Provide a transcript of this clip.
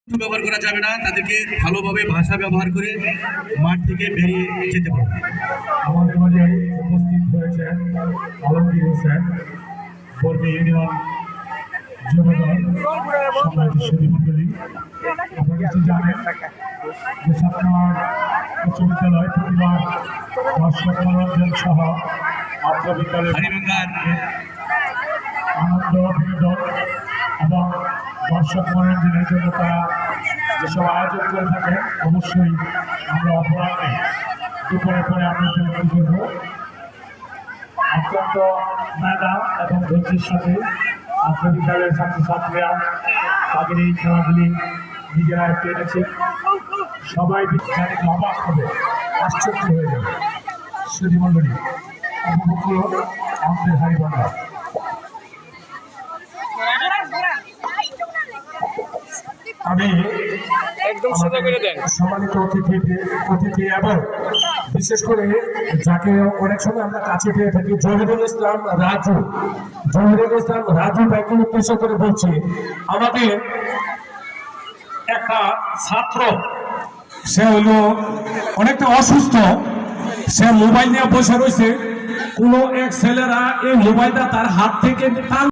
ব্যবহার করা যাবে না, তাদেরকে ভালোভাবে ভাষা ব্যবহার করে মাঠ থেকে বেরিয়ে যেতে হবে। আমাদের মাঝে উপস্থিত হয়েছেন আলমগীর হোসেন, বর্মী ইউনিয়ন যুবদল সম্মানিত সুধীমণ্ডলী। আপনারা কিছু জানেন যে সাতক্ষীরা উচ্চ বিদ্যালয় প্রতিবার দর্শক মনোরঞ্জন সহ আন্তঃবিদ্যালয় আনন্দ বিনোদন এবং দর্শক মনোরঞ্জনের জন্য তারা যেসব আয়োজন করে থাকেন, অবশ্যই আমরা অপরাধে দুপুরে পরে আমরা উপলব্ধি করব। অত্যন্ত মেধা এবং ধৈর্যের সাথে আন্তঃবিদ্যালয়ের ছাত্রছাত্রীরা তাদের এই খেলাগুলি নিজেরা একটু এনেছে। সবাই বিজ্ঞানীকে অবাক হবে, আশ্চর্য হয়ে যাবে। সুধীমণ্ডলী উপভোগ করুন আমাদের হারিবান্ধা। আমি সম্মানিত অতিথি এবং বিশেষ করে যাকে অনেক সময় আমরা কাছে পেয়ে থাকি জহিরুল ইসলাম রাজু ভাইকে উদ্দেশ্য করে বলছি, আমাদের একটা ছাত্র, সে হলো অনেকটা অসুস্থ, সে মোবাইল নিয়ে বসে রয়েছে। কোনো এক ছেলেরা এই মোবাইলটা তার হাত থেকে